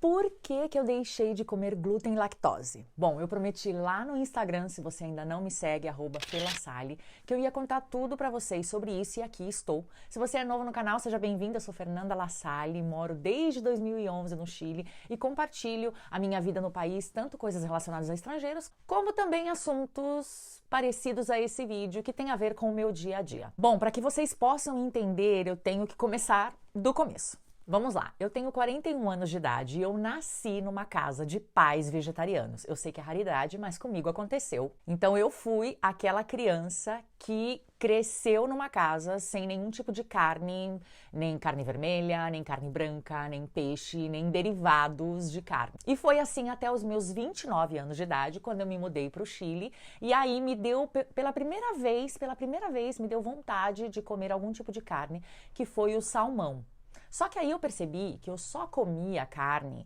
Por que que eu deixei de comer glúten e lactose? Bom, eu prometi lá no Instagram, se você ainda não me segue, @felassali, que eu ia contar tudo pra vocês sobre isso e aqui estou. Se você é novo no canal, seja bem-vinda, eu sou Fernanda Lassalle, moro desde 2011 no Chile e compartilho a minha vida no país, tanto coisas relacionadas a estrangeiros, como também assuntos parecidos a esse vídeo que tem a ver com o meu dia a dia. Bom, para que vocês possam entender, eu tenho que começar do começo. Vamos lá, eu tenho 41 anos de idade e eu nasci numa casa de pais vegetarianos. Eu sei que é raridade, mas comigo aconteceu. Então eu fui aquela criança que cresceu numa casa sem nenhum tipo de carne, nem carne vermelha, nem carne branca, nem peixe, nem derivados de carne. E foi assim até os meus 29 anos de idade, quando eu me mudei para o Chile, e aí me deu, pela primeira vez, me deu vontade de comer algum tipo de carne, que foi o salmão. Só que aí eu percebi que eu só comia carne,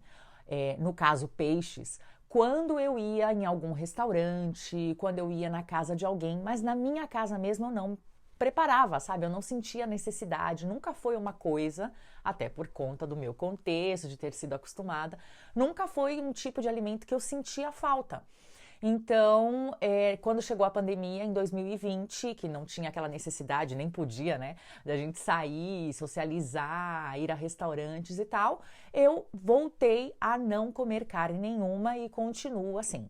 no caso peixes, quando eu ia em algum restaurante, quando eu ia na casa de alguém, mas na minha casa mesmo eu não preparava, sabe? Eu não sentia necessidade, nunca foi uma coisa, até por conta do meu contexto, de ter sido acostumada, nunca foi um tipo de alimento que eu sentia falta. Então, quando chegou a pandemia, em 2020, que não tinha aquela necessidade, nem podia, né, da gente sair, socializar, ir a restaurantes e tal, eu voltei a não comer carne nenhuma e continuo assim.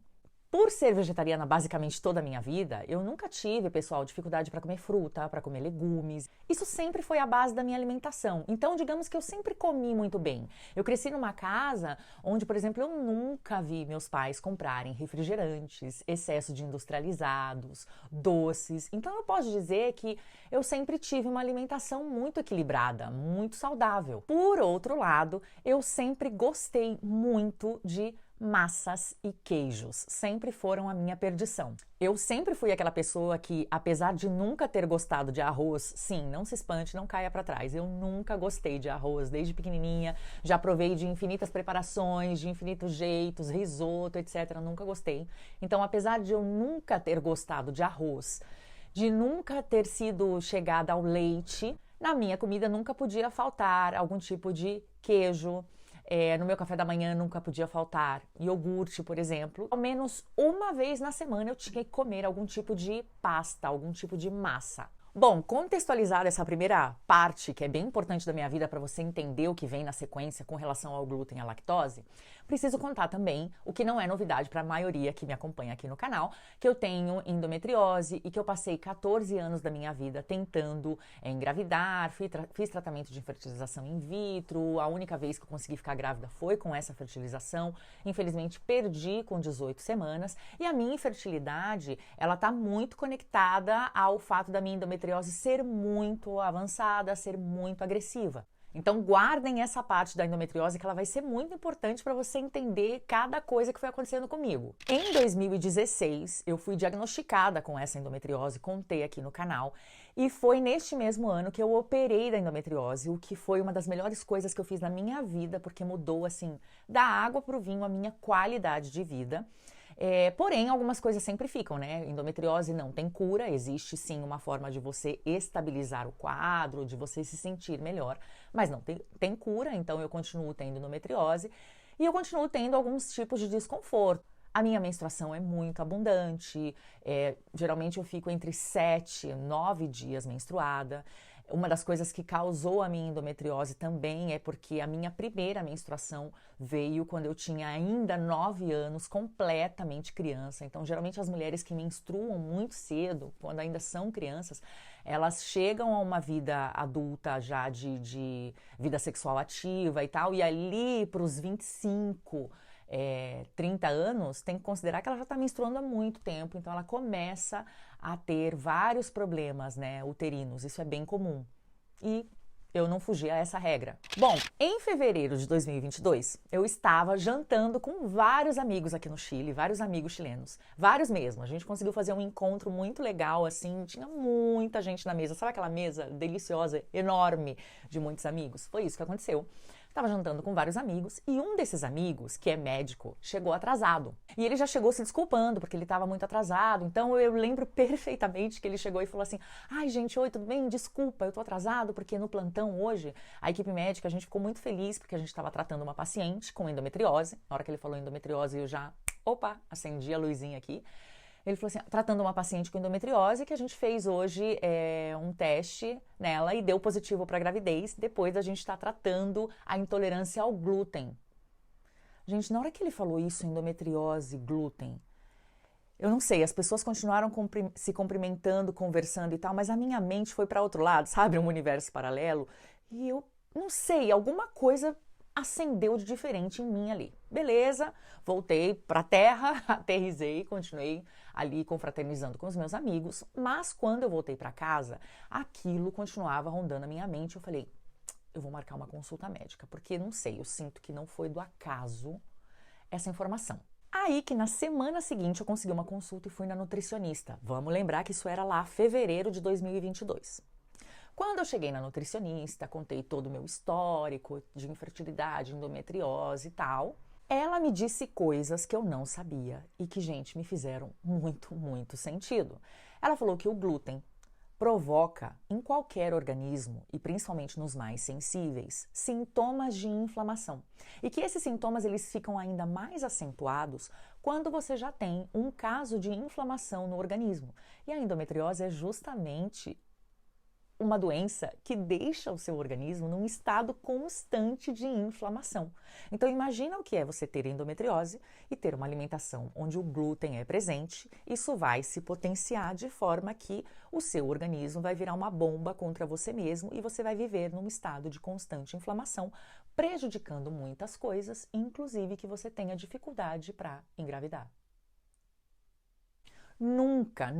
Por ser vegetariana basicamente toda a minha vida, eu nunca tive, pessoal, dificuldade para comer fruta, para comer legumes. Isso sempre foi a base da minha alimentação. Então, digamos que eu sempre comi muito bem. Eu cresci numa casa onde, por exemplo, eu nunca vi meus pais comprarem refrigerantes, excesso de industrializados, doces. Então, eu posso dizer que eu sempre tive uma alimentação muito equilibrada, muito saudável. Por outro lado, eu sempre gostei muito de massas e queijos, sempre foram a minha perdição. Eu sempre fui aquela pessoa que, apesar de nunca ter gostado de arroz, sim, não se espante, não caia para trás, eu nunca gostei de arroz desde pequenininha, já provei de infinitas preparações, de infinitos jeitos, risoto, etc, nunca gostei. Então, apesar de eu nunca ter gostado de arroz, de nunca ter sido chegada ao leite, na minha comida nunca podia faltar algum tipo de queijo. No meu café da manhã nunca podia faltar iogurte, por exemplo. Ao menos uma vez na semana eu tinha que comer algum tipo de pasta, algum tipo de massa. Bom, contextualizada essa primeira parte, que é bem importante da minha vida para você entender o que vem na sequência com relação ao glúten e à lactose, preciso contar também o que não é novidade para a maioria que me acompanha aqui no canal, que eu tenho endometriose e que eu passei 14 anos da minha vida tentando engravidar, fiz tratamento de fertilização in vitro, a única vez que eu consegui ficar grávida foi com essa fertilização, infelizmente perdi com 18 semanas e a minha infertilidade, ela está muito conectada ao fato da minha endometriose ser muito avançada, ser muito agressiva. Então guardem essa parte da endometriose que ela vai ser muito importante para você entender cada coisa que foi acontecendo comigo. Em 2016, eu fui diagnosticada com essa endometriose, contei aqui no canal, e foi neste mesmo ano que eu operei da endometriose, o que foi uma das melhores coisas que eu fiz na minha vida, porque mudou assim, da água para o vinho a minha qualidade de vida. Porém, algumas coisas sempre ficam, né? Endometriose não tem cura, existe sim uma forma de você estabilizar o quadro, de você se sentir melhor, mas não tem cura, então eu continuo tendo endometriose e eu continuo tendo alguns tipos de desconforto. A minha menstruação é muito abundante, geralmente eu fico entre 7 e 9 dias menstruada. Uma das coisas que causou a minha endometriose também é porque a minha primeira menstruação veio quando eu tinha ainda 9 anos, completamente criança. Então, geralmente as mulheres que menstruam muito cedo, quando ainda são crianças, elas chegam a uma vida adulta já de vida sexual ativa e tal, e ali para os 25, 30 anos, tem que considerar que ela já está menstruando há muito tempo, então ela começa a ter vários problemas, né, uterinos, isso é bem comum. E eu não fugi a essa regra. Bom, em fevereiro de 2022, eu estava jantando com vários amigos aqui no Chile, vários amigos chilenos, vários mesmo. A gente conseguiu fazer um encontro muito legal, assim, tinha muita gente na mesa. Sabe aquela mesa deliciosa, enorme, de muitos amigos? Foi isso que aconteceu. Estava jantando com vários amigos e um desses amigos, que é médico, chegou atrasado. E ele já chegou se desculpando porque ele estava muito atrasado. Então eu lembro perfeitamente que ele chegou e falou assim: ai gente, oi, tudo bem? Desculpa, eu tô atrasado porque no plantão hoje, a equipe médica, a gente ficou muito feliz porque a gente estava tratando uma paciente com endometriose. Na hora que ele falou endometriose, eu já, acendi a luzinha aqui. Ele falou assim, tratando uma paciente com endometriose, que a gente fez hoje um teste nela e deu positivo para gravidez, depois da gente estar tratando a intolerância ao glúten. Gente, na hora que ele falou isso, endometriose, glúten, eu não sei, as pessoas continuaram se cumprimentando, conversando e tal, mas a minha mente foi para outro lado, sabe, um universo paralelo, e eu não sei, alguma coisa acendeu de diferente em mim ali. Beleza, voltei para a terra, aterrisei, continuei ali confraternizando com os meus amigos, mas quando eu voltei para casa, aquilo continuava rondando a minha mente. Eu falei, eu vou marcar uma consulta médica, porque não sei, eu sinto que não foi do acaso essa informação. Aí que na semana seguinte eu consegui uma consulta e fui na nutricionista. Vamos lembrar que isso era lá fevereiro de 2022. Quando eu cheguei na nutricionista, contei todo o meu histórico de infertilidade, endometriose e tal, ela me disse coisas que eu não sabia e que, gente, me fizeram muito sentido. Ela falou que o glúten provoca em qualquer organismo, e principalmente nos mais sensíveis, sintomas de inflamação. E que esses sintomas eles ficam ainda mais acentuados quando você já tem um caso de inflamação no organismo. E a endometriose é justamente uma doença que deixa o seu organismo num estado constante de inflamação. Então imagina o que é você ter endometriose e ter uma alimentação onde o glúten é presente. Isso vai se potenciar de forma que o seu organismo vai virar uma bomba contra você mesmo e você vai viver num estado de constante inflamação, prejudicando muitas coisas, inclusive que você tenha dificuldade para engravidar. Nunca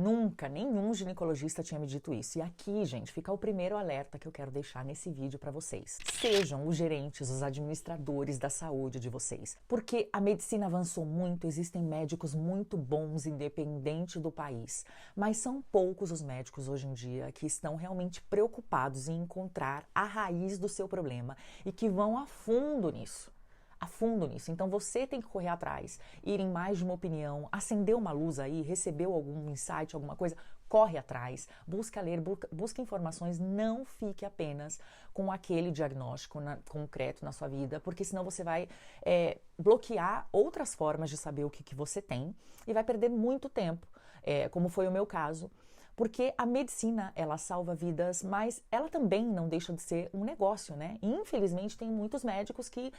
nenhum ginecologista tinha me dito isso. E aqui, gente, fica o primeiro alerta que eu quero deixar nesse vídeo para vocês. Sejam os gerentes, os administradores da saúde de vocês. Porque a medicina avançou muito, existem médicos muito bons, independente do país. Mas são poucos os médicos hoje em dia que estão realmente preocupados em encontrar a raiz do seu problema e que vão a fundo nisso. Então você tem que correr atrás, ir em mais de uma opinião, acender uma luz aí, recebeu algum insight, alguma coisa, corre atrás, busca ler, busca informações, não fique apenas com aquele diagnóstico concreto na sua vida, porque senão você vai bloquear outras formas de saber o que você tem e vai perder muito tempo, como foi o meu caso. Porque a medicina, ela salva vidas, mas ela também não deixa de ser um negócio, né? E, infelizmente, tem muitos médicos que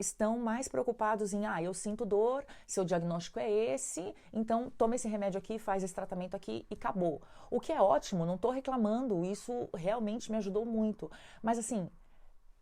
estão mais preocupados em, eu sinto dor, seu diagnóstico é esse, então toma esse remédio aqui, faz esse tratamento aqui e acabou. O que é ótimo, não estou reclamando, isso realmente me ajudou muito. Mas, assim,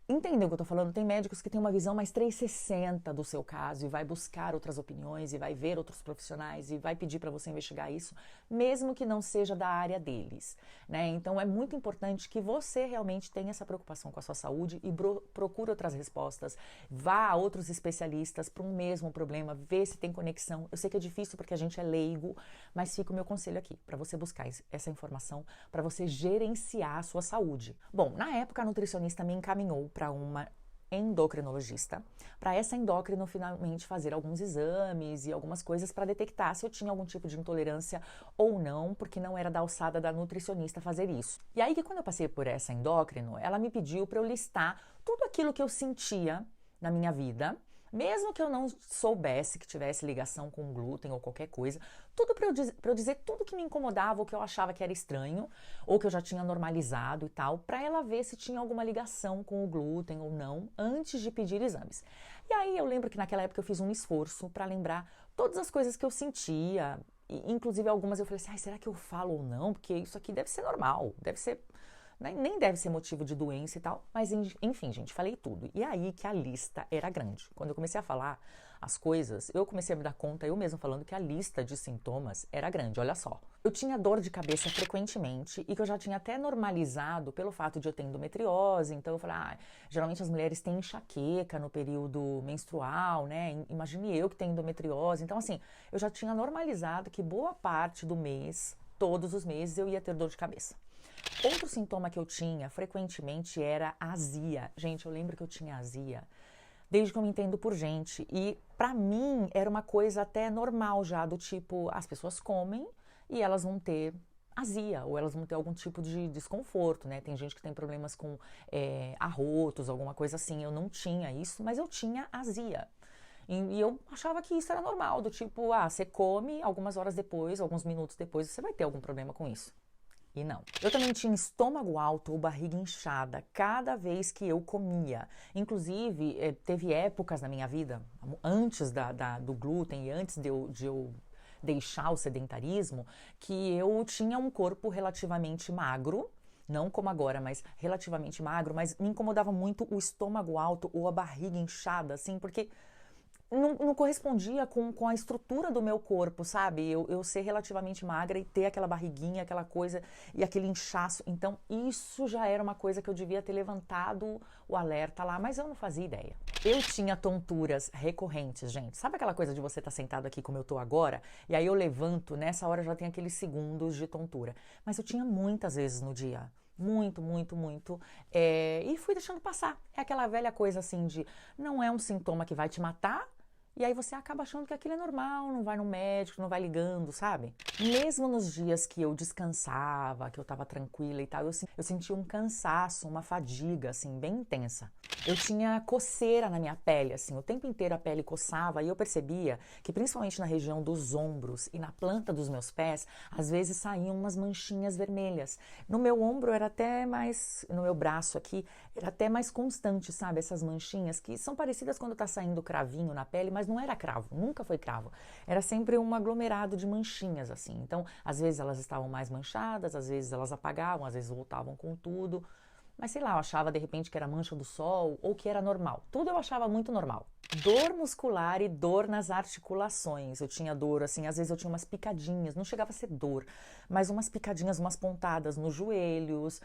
entendeu o que eu tô falando? Tem médicos que têm uma visão mais 360 do seu caso e vai buscar outras opiniões e vai ver outros profissionais e vai pedir para você investigar isso, mesmo que não seja da área deles, né? Então é muito importante que você realmente tenha essa preocupação com a sua saúde e procure outras respostas, vá a outros especialistas para um mesmo problema, vê se tem conexão. Eu sei que é difícil porque a gente é leigo, mas fica o meu conselho aqui, para você buscar essa informação, para você gerenciar a sua saúde. Bom, na época a nutricionista me encaminhou para uma endocrinologista, para essa endócrino finalmente fazer alguns exames e algumas coisas para detectar se eu tinha algum tipo de intolerância ou não, porque não era da alçada da nutricionista fazer isso. E aí que quando eu passei por essa endócrino, ela me pediu para eu listar tudo aquilo que eu sentia na minha vida, mesmo que eu não soubesse que tivesse ligação com glúten ou qualquer coisa, tudo para eu dizer tudo que me incomodava ou que eu achava que era estranho ou que eu já tinha normalizado e tal, para ela ver se tinha alguma ligação com o glúten ou não antes de pedir exames. E aí eu lembro que naquela época eu fiz um esforço para lembrar todas as coisas que eu sentia, e, inclusive algumas eu falei assim, será que eu falo ou não? Porque isso aqui deve ser normal, deve ser... nem deve ser motivo de doença e tal, mas enfim, gente, falei tudo. E aí que a lista era grande. Quando eu comecei a falar as coisas, eu comecei a me dar conta, eu mesma falando que a lista de sintomas era grande, olha só. Eu tinha dor de cabeça frequentemente e que eu já tinha até normalizado pelo fato de eu ter endometriose, então eu falei, geralmente as mulheres têm enxaqueca no período menstrual, né? Imagine eu que tenho endometriose. Então assim, eu já tinha normalizado que boa parte do mês, todos os meses, eu ia ter dor de cabeça. Outro sintoma que eu tinha frequentemente era azia. Gente, eu lembro que eu tinha azia desde que eu me entendo por gente. E pra mim era uma coisa até normal já, do tipo, as pessoas comem e elas vão ter azia, ou elas vão ter algum tipo de desconforto, né? Tem gente que tem problemas com arrotos, alguma coisa assim. Eu não tinha isso, mas eu tinha azia. E eu achava que isso era normal, do tipo, você come, algumas horas depois, alguns minutos depois, você vai ter algum problema com isso. E não. Eu também tinha estômago alto ou barriga inchada cada vez que eu comia. Inclusive, teve épocas na minha vida, antes do glúten e antes de eu deixar o sedentarismo, que eu tinha um corpo relativamente magro. Não como agora, mas relativamente magro. Mas me incomodava muito o estômago alto ou a barriga inchada, assim, porque não correspondia com a estrutura do meu corpo, sabe? Eu ser relativamente magra e ter aquela barriguinha, aquela coisa e aquele inchaço. Então, isso já era uma coisa que eu devia ter levantado o alerta lá, mas eu não fazia ideia. Eu tinha tonturas recorrentes, gente. Sabe aquela coisa de você estar sentado aqui como eu tô agora? E aí eu levanto, nessa hora já tem aqueles segundos de tontura. Mas eu tinha muitas vezes no dia. Muito, muito, muito. E fui deixando passar. É aquela velha coisa assim de não é um sintoma que vai te matar. E aí você acaba achando que aquilo é normal, não vai no médico, não vai ligando, sabe? Mesmo nos dias que eu descansava, que eu tava tranquila e tal, eu sentia um cansaço, uma fadiga, assim, bem intensa. Eu tinha coceira na minha pele, assim, o tempo inteiro a pele coçava e eu percebia que principalmente na região dos ombros e na planta dos meus pés, às vezes saíam umas manchinhas vermelhas. No meu ombro era até mais, no meu braço aqui, era até mais constante, sabe? Essas manchinhas que são parecidas quando tá saindo cravinho na pele, mas não era cravo, nunca foi cravo. Era sempre um aglomerado de manchinhas, assim. Então, às vezes elas estavam mais manchadas, às vezes elas apagavam, às vezes voltavam com tudo. Mas sei lá, eu achava de repente que era mancha do sol ou que era normal. Tudo eu achava muito normal. Dor muscular e dor nas articulações. Eu tinha dor, assim, às vezes eu tinha umas picadinhas, não chegava a ser dor, mas umas picadinhas, umas pontadas nos joelhos,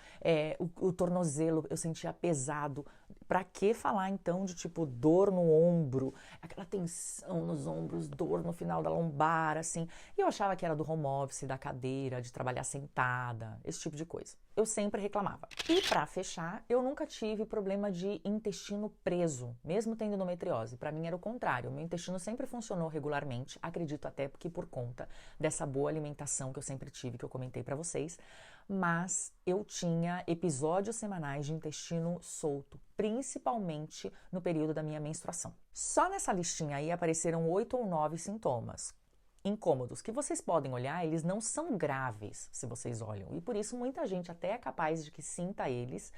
o tornozelo eu sentia pesado. Pra que falar então de tipo dor no ombro, aquela tensão nos ombros, dor no final da lombar, assim. E eu achava que era do home office, da cadeira, de trabalhar sentada, esse tipo de coisa. Eu sempre reclamava. E pra fechar, eu nunca tive problema de intestino preso, mesmo tendo endometriose. Pra mim era o contrário, meu intestino sempre funcionou regularmente, acredito até porque por conta dessa boa alimentação que eu sempre tive, que eu comentei pra vocês. Mas eu tinha episódios semanais de intestino solto, principalmente no período da minha menstruação. Só nessa listinha aí apareceram 8 ou 9 sintomas incômodos, que vocês podem olhar, eles não são graves se vocês olham, e por isso muita gente até é capaz de que sinta eles,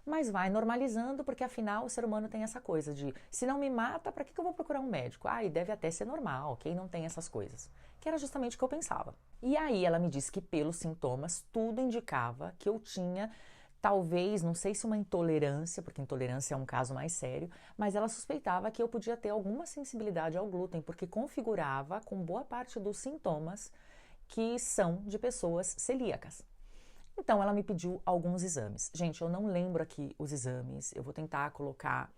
mas vai normalizando, porque afinal o ser humano tem essa coisa de, se não me mata, para que eu vou procurar um médico? E deve até ser normal, quem não tem essas coisas? Que era justamente o que eu pensava. E aí ela me disse que pelos sintomas, tudo indicava que eu tinha, talvez, não sei se uma intolerância, porque intolerância é um caso mais sério, mas ela suspeitava que eu podia ter alguma sensibilidade ao glúten, porque configurava com boa parte dos sintomas que são de pessoas celíacas. Então, ela me pediu alguns exames. Gente, eu não lembro aqui os exames, eu vou tentar colocar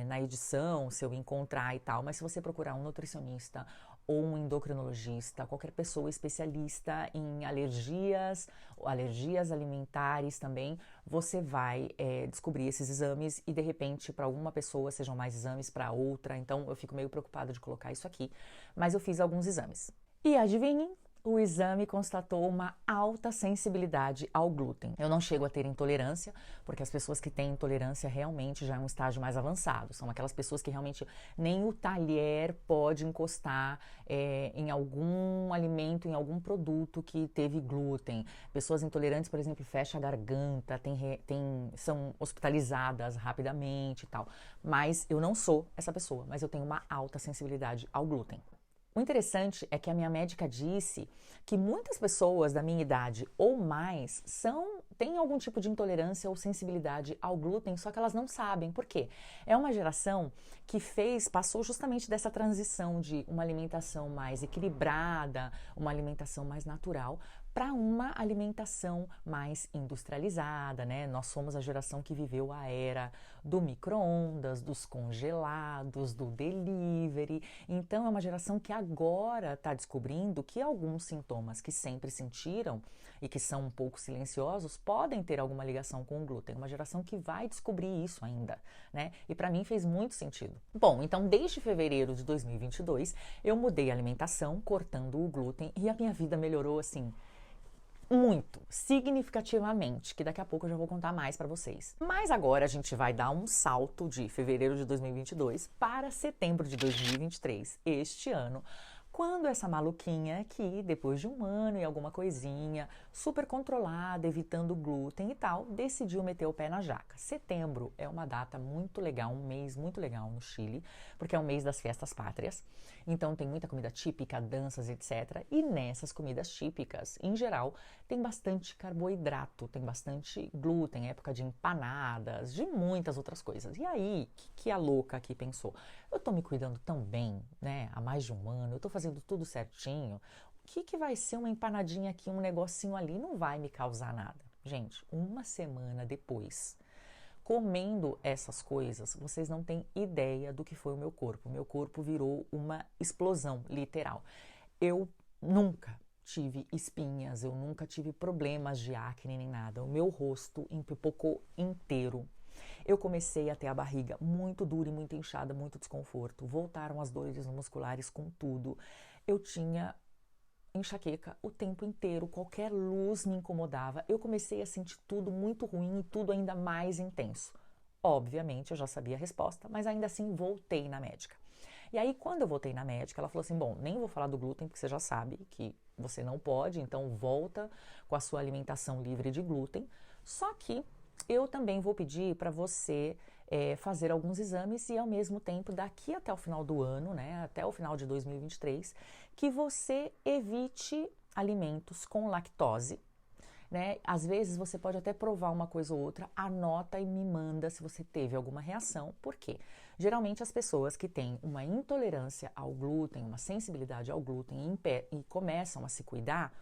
na edição, se eu encontrar e tal, mas se você procurar um nutricionista ou um endocrinologista, qualquer pessoa especialista em alergias alimentares também, você vai descobrir esses exames e de repente para alguma pessoa sejam mais exames, para outra, então eu fico meio preocupada de colocar isso aqui, mas eu fiz alguns exames. E adivinhem? O exame constatou uma alta sensibilidade ao glúten. Eu não chego a ter intolerância, porque as pessoas que têm intolerância realmente já é um estágio mais avançado. São aquelas pessoas que realmente nem o talher pode encostar em algum alimento, em algum produto que teve glúten. Pessoas intolerantes, por exemplo, fecham a garganta, são hospitalizadas rapidamente e tal. Mas eu não sou essa pessoa, mas eu tenho uma alta sensibilidade ao glúten. O interessante é que a minha médica disse que muitas pessoas da minha idade ou mais têm algum tipo de intolerância ou sensibilidade ao glúten, só que elas não sabem. Por quê? É uma geração que passou justamente dessa transição de uma alimentação mais equilibrada, uma alimentação mais natural, para uma alimentação mais industrializada, né? Nós somos a geração que viveu a era do micro-ondas, dos congelados, do delivery. Então é uma geração que agora está descobrindo que alguns sintomas que sempre sentiram e que são um pouco silenciosos podem ter alguma ligação com o glúten. Uma geração que vai descobrir isso ainda, né? E para mim fez muito sentido. Bom, então desde fevereiro de 2022 eu mudei a alimentação, cortando o glúten, e a minha vida melhorou assim muito, significativamente, que daqui a pouco eu já vou contar mais para vocês. Mas agora a gente vai dar um salto de fevereiro de 2022 para setembro de 2023, este ano, quando essa maluquinha aqui, depois de um ano e alguma coisinha, super controlada, evitando glúten e tal, decidiu meter o pé na jaca. Setembro é uma data muito legal, um mês muito legal no Chile, porque é o mês das festas pátrias. Então tem muita comida típica, danças, etc. E nessas comidas típicas, em geral, tem bastante carboidrato, tem bastante glúten, época de empanadas, de muitas outras coisas. E aí, que a louca aqui pensou? Eu tô me cuidando tão bem, né, há mais de um ano, eu tô fazendo tudo certinho, o que vai ser uma empanadinha aqui, um negocinho ali, não vai me causar nada. Gente, uma semana depois, comendo essas coisas, vocês não têm ideia do que foi o meu corpo. O meu corpo virou uma explosão, literal. Eu nunca tive espinhas, eu nunca tive problemas de acne nem nada. O meu rosto empipocou inteiro. Eu comecei a ter a barriga muito dura e muito inchada, muito desconforto. Voltaram as dores musculares com tudo. Eu tinha enxaqueca o tempo inteiro, qualquer luz me incomodava. Eu comecei a sentir tudo muito ruim e tudo ainda mais intenso. Obviamente, eu já sabia a resposta, mas ainda assim voltei na médica. E aí, quando eu voltei na médica, ela falou assim, bom, nem vou falar do glúten, porque você já sabe que você não pode, então volta com a sua alimentação livre de glúten. Só que eu também vou pedir para você fazer alguns exames e, ao mesmo tempo, daqui até o final do ano, né, até o final de 2023, que você evite alimentos com lactose, né? Às vezes você pode até provar uma coisa ou outra, anota e me manda se você teve alguma reação. Por quê? Geralmente as pessoas que têm uma intolerância ao glúten, uma sensibilidade ao glúten e começam a se cuidar,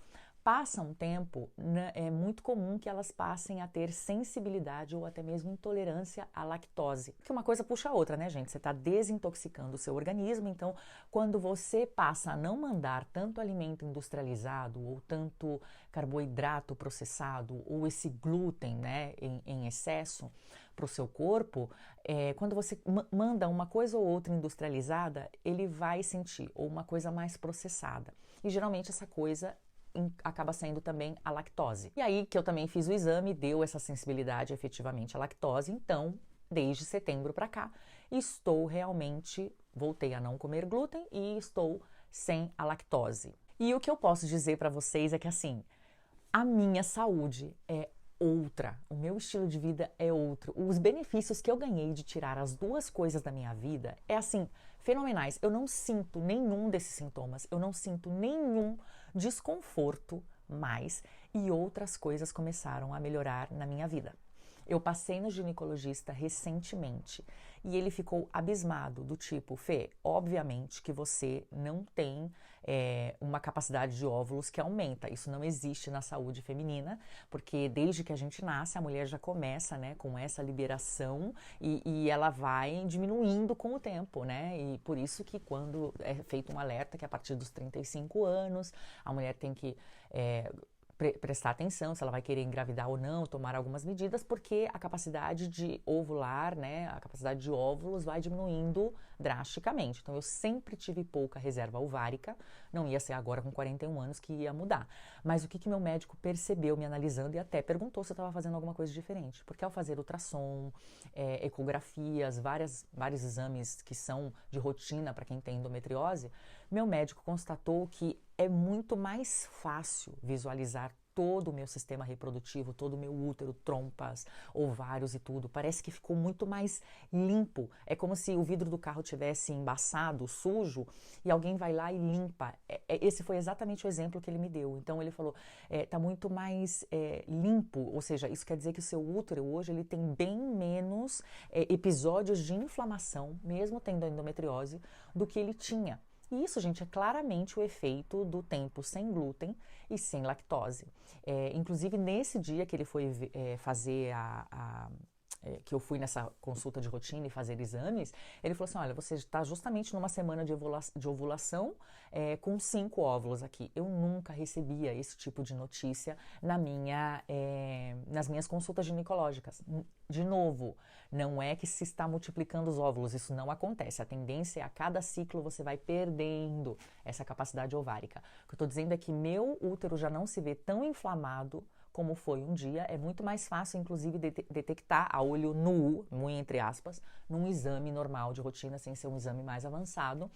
passa um tempo, né, é muito comum que elas passem a ter sensibilidade ou até mesmo intolerância à lactose. Porque uma coisa puxa a outra, né, gente? Você está desintoxicando o seu organismo, então quando você passa a não mandar tanto alimento industrializado ou tanto carboidrato processado ou esse glúten, né, em excesso para o seu corpo, quando você manda uma coisa ou outra industrializada, ele vai sentir, ou uma coisa mais processada. E geralmente essa coisa acaba sendo também a lactose. E aí que eu também fiz o exame, deu essa sensibilidade efetivamente à lactose, então, desde setembro para cá, voltei a não comer glúten e estou sem a lactose. E o que eu posso dizer para vocês é que, assim, a minha saúde é outra, o meu estilo de vida é outro. Os benefícios que eu ganhei de tirar as duas coisas da minha vida é assim, fenomenais. Eu não sinto nenhum desses sintomas, eu não sinto nenhum desconforto mais e outras coisas começaram a melhorar na minha vida. Eu passei no ginecologista recentemente e ele ficou abismado, do tipo, Fê, obviamente que você não tem uma capacidade de óvulos que aumenta. Isso não existe na saúde feminina, porque desde que a gente nasce, a mulher já começa, né, com essa liberação e ela vai diminuindo com o tempo, né? E por isso que quando é feito um alerta que a partir dos 35 anos, a mulher tem que prestar atenção se ela vai querer engravidar ou não, tomar algumas medidas, porque a capacidade de ovular, né, a capacidade de óvulos vai diminuindo drasticamente. Então eu sempre tive pouca reserva ovárica, não ia ser agora com 41 anos que ia mudar. Mas o que meu médico percebeu me analisando e até perguntou se eu estava fazendo alguma coisa diferente, porque ao fazer ultrassom, ecografias, vários exames que são de rotina para quem tem endometriose, meu médico constatou que é muito mais fácil visualizar todo o meu sistema reprodutivo, todo o meu útero, trompas, ovários e tudo. Parece que ficou muito mais limpo. É como se o vidro do carro tivesse embaçado, sujo, e alguém vai lá e limpa. Esse foi exatamente o exemplo que ele me deu. Então ele falou, tá muito mais limpo, ou seja, isso quer dizer que o seu útero hoje ele tem bem menos episódios de inflamação, mesmo tendo endometriose, do que ele tinha. E isso, gente, é claramente o efeito do tempo sem glúten e sem lactose. Inclusive, nesse dia que ele foi fazer que eu fui nessa consulta de rotina e fazer exames, ele falou assim, olha, você está justamente numa semana de ovulação com 5 óvulos aqui. Eu nunca recebia esse tipo de notícia nas minhas consultas ginecológicas. De novo, não é que se está multiplicando os óvulos, isso não acontece. A tendência é a cada ciclo você vai perdendo essa capacidade ovárica. O que eu estou dizendo é que meu útero já não se vê tão inflamado como foi um dia, é muito mais fácil, inclusive, detectar a olho nu, muito entre aspas, num exame normal de rotina, sem ser um exame mais avançado,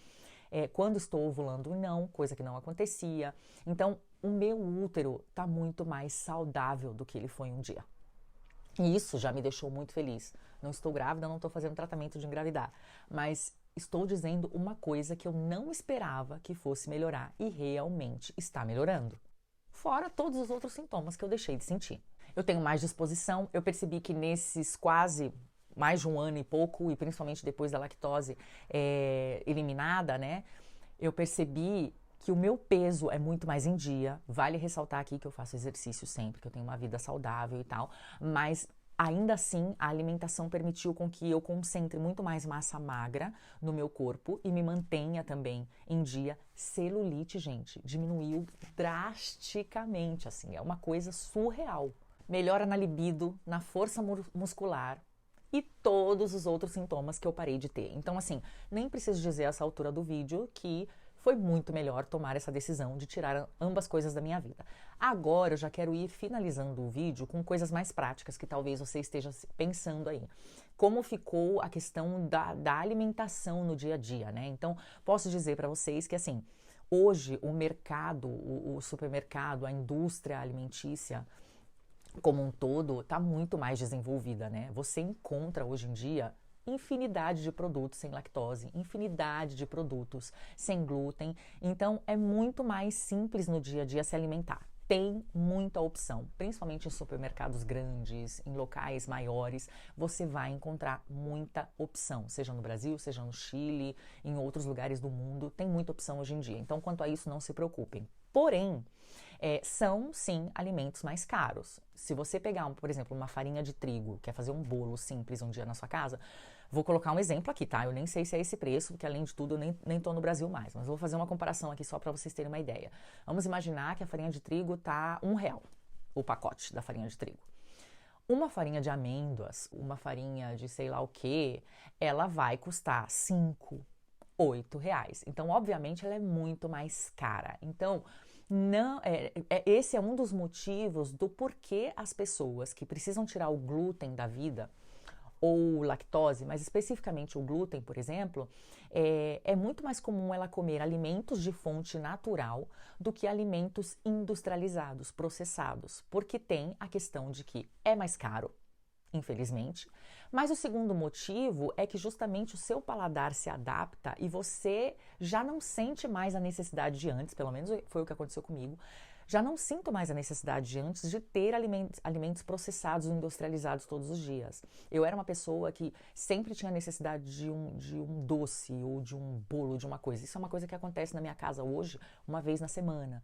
quando estou ovulando não, coisa que não acontecia. Então, o meu útero está muito mais saudável do que ele foi um dia. E isso já me deixou muito feliz. Não estou grávida, não estou fazendo tratamento de engravidar, mas estou dizendo uma coisa que eu não esperava que fosse melhorar e realmente está melhorando. Fora todos os outros sintomas que eu deixei de sentir. Eu tenho mais disposição, eu percebi que nesses quase mais de um ano e pouco, e principalmente depois da lactose eliminada, né, eu percebi que o meu peso é muito mais em dia. Vale ressaltar aqui que eu faço exercício sempre, que eu tenho uma vida saudável e tal, mas ainda assim, a alimentação permitiu com que eu concentre muito mais massa magra no meu corpo e me mantenha também em dia. Celulite, gente, diminuiu drasticamente, assim, é uma coisa surreal. Melhora na libido, na força muscular e todos os outros sintomas que eu parei de ter. Então, assim, nem preciso dizer a essa altura do vídeo que foi muito melhor tomar essa decisão de tirar ambas coisas da minha vida. Agora eu já quero ir finalizando o vídeo com coisas mais práticas que talvez você esteja pensando aí. Como ficou a questão da alimentação no dia a dia, né? Então, posso dizer para vocês que, assim, hoje o mercado, o supermercado, a indústria alimentícia como um todo está muito mais desenvolvida, né? Você encontra hoje em dia infinidade de produtos sem lactose, infinidade de produtos sem glúten. Então, é muito mais simples no dia a dia se alimentar. Tem muita opção, principalmente em supermercados grandes, em locais maiores, você vai encontrar muita opção, seja no Brasil, seja no Chile, em outros lugares do mundo, tem muita opção hoje em dia. Então, quanto a isso, não se preocupem. Porém, são sim alimentos mais caros. Se você pegar, por exemplo, uma farinha de trigo, quer fazer um bolo simples um dia na sua casa, vou colocar um exemplo aqui, tá? Eu nem sei se é esse preço, porque além de tudo eu nem tô no Brasil mais, mas vou fazer uma comparação aqui só para vocês terem uma ideia. Vamos imaginar que a farinha de trigo tá R$1, o pacote da farinha de trigo. Uma farinha de amêndoas, uma farinha de sei lá o que, ela vai custar R$5, R$8. Então, obviamente, ela é muito mais cara. Então, esse é um dos motivos do porquê as pessoas que precisam tirar o glúten da vida, ou lactose, mas especificamente o glúten, por exemplo, é muito mais comum ela comer alimentos de fonte natural do que alimentos industrializados, processados, porque tem a questão de que é mais caro, infelizmente, mas o segundo motivo é que justamente o seu paladar se adapta e você já não sente mais a necessidade de antes, pelo menos foi o que aconteceu comigo, já não sinto mais a necessidade de antes de ter alimentos processados e industrializados todos os dias. Eu era uma pessoa que sempre tinha necessidade de um doce ou de um bolo, de uma coisa. Isso é uma coisa que acontece na minha casa hoje, uma vez na semana.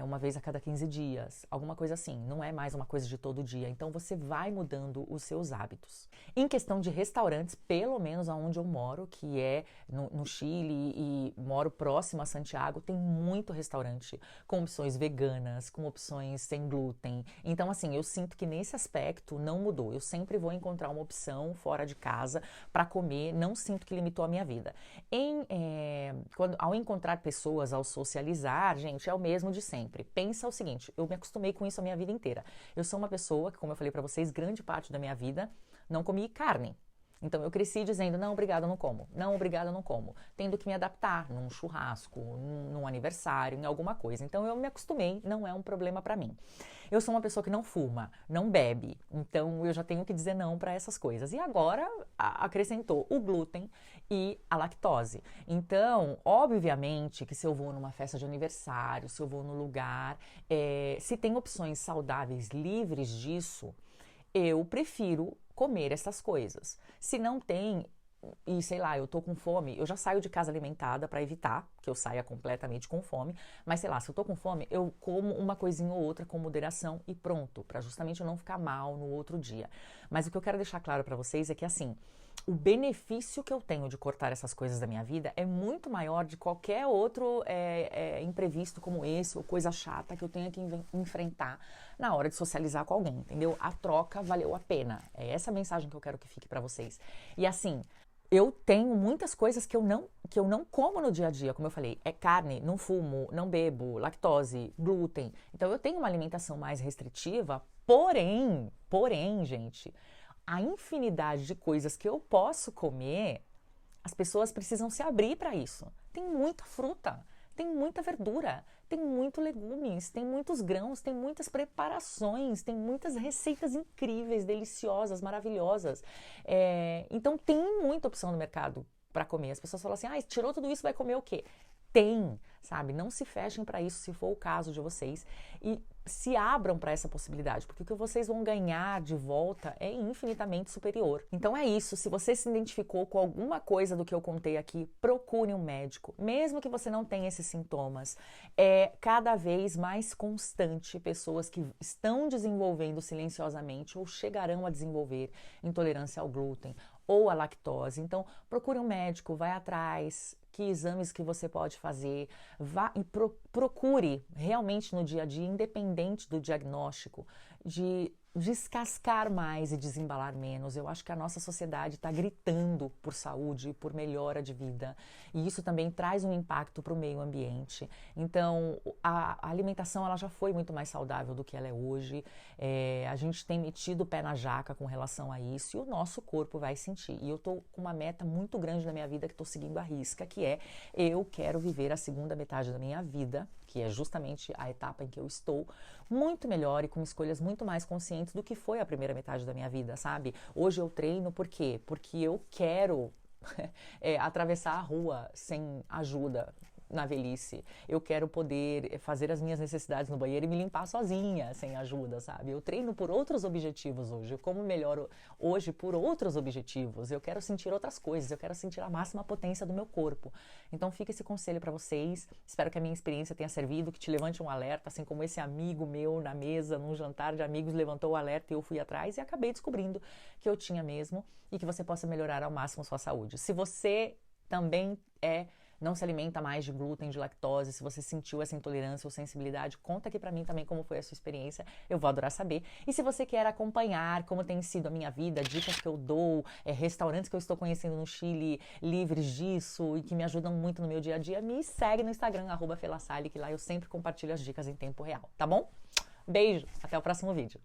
Uma vez a cada 15 dias, alguma coisa assim, não é mais uma coisa de todo dia, então você vai mudando os seus hábitos. Em questão de restaurantes, pelo menos aonde eu moro, que é no Chile e moro próximo a Santiago, tem muito restaurante com opções veganas, com opções sem glúten, então assim, eu sinto que nesse aspecto não mudou, eu sempre vou encontrar uma opção fora de casa para comer, não sinto que limitou a minha vida. Ao encontrar pessoas, ao socializar, gente, é o mesmo de sempre. Pensa o seguinte, eu me acostumei com isso a minha vida inteira. Eu sou uma pessoa que, como eu falei pra vocês, grande parte da minha vida não comi carne. Então eu cresci dizendo, não, obrigada, eu não como. Não, obrigada, eu não como. Tendo que me adaptar num churrasco, num aniversário, em alguma coisa. Então eu me acostumei, não é um problema pra mim. Eu sou uma pessoa que não fuma, não bebe, então eu já tenho que dizer não para essas coisas. E agora acrescentou o glúten e a lactose. Então, obviamente que se eu vou numa festa de aniversário, se eu vou no lugar, se tem opções saudáveis livres disso, eu prefiro comer essas coisas. Se não tem, e sei lá, eu tô com fome, eu já saio de casa alimentada para evitar que eu saia completamente com fome, mas sei lá, se eu tô com fome, eu como uma coisinha ou outra com moderação e pronto, para justamente eu não ficar mal no outro dia. Mas o que eu quero deixar claro para vocês é que assim, o benefício que eu tenho de cortar essas coisas da minha vida é muito maior de qualquer outro imprevisto como esse, ou coisa chata que eu tenha que enfrentar na hora de socializar com alguém, entendeu? A troca valeu a pena. É essa a mensagem que eu quero que fique para vocês. E assim, eu tenho muitas coisas que eu não como no dia a dia, como eu falei, é carne, não fumo, não bebo, lactose, glúten. Então eu tenho uma alimentação mais restritiva, porém, gente, a infinidade de coisas que eu posso comer, as pessoas precisam se abrir para isso. Tem muita fruta, tem muita verdura, tem muito legumes, tem muitos grãos, tem muitas preparações, tem muitas receitas incríveis, deliciosas, maravilhosas. Então tem muita opção no mercado para comer. As pessoas falam assim, tirou tudo isso, vai comer o quê? Tem, sabe? Não se fechem para isso, se for o caso de vocês, e se abram para essa possibilidade, porque o que vocês vão ganhar de volta é infinitamente superior. Então é isso, se você se identificou com alguma coisa do que eu contei aqui, procure um médico, mesmo que você não tenha esses sintomas. É cada vez mais constante pessoas que estão desenvolvendo silenciosamente ou chegarão a desenvolver intolerância ao glúten ou à lactose. Então procure um médico, vai atrás, que exames que você pode fazer, vá e procure realmente no dia a dia, independente do diagnóstico, de descascar mais e desembalar menos. Eu acho que a nossa sociedade está gritando por saúde, por melhora de vida, e isso também traz um impacto para o meio ambiente. Então, a alimentação ela já foi muito mais saudável do que ela é hoje. A gente tem metido o pé na jaca com relação a isso, e o nosso corpo vai sentir. E eu estou com uma meta muito grande na minha vida que estou seguindo à risca, que é eu quero viver a segunda metade da minha vida, que é justamente a etapa em que eu estou, muito melhor e com escolhas muito mais conscientes do que foi a primeira metade da minha vida, sabe? Hoje eu treino por quê? Porque eu quero atravessar a rua sem ajuda na velhice. Eu quero poder fazer as minhas necessidades no banheiro e me limpar sozinha, sem ajuda, sabe? Eu treino por outros objetivos hoje. Eu como melhor hoje por outros objetivos. Eu quero sentir outras coisas. Eu quero sentir a máxima potência do meu corpo. Então fica esse conselho para vocês. Espero que a minha experiência tenha servido, que te levante um alerta, assim como esse amigo meu na mesa, num jantar de amigos, levantou o alerta e eu fui atrás e acabei descobrindo que eu tinha mesmo, e que você possa melhorar ao máximo sua saúde. Se você também não se alimenta mais de glúten, de lactose, se você sentiu essa intolerância ou sensibilidade, conta aqui pra mim também como foi a sua experiência, eu vou adorar saber. E se você quer acompanhar como tem sido a minha vida, dicas que eu dou, restaurantes que eu estou conhecendo no Chile, livres disso e que me ajudam muito no meu dia a dia, me segue no Instagram, @felasali, que lá eu sempre compartilho as dicas em tempo real, tá bom? Beijo, até o próximo vídeo.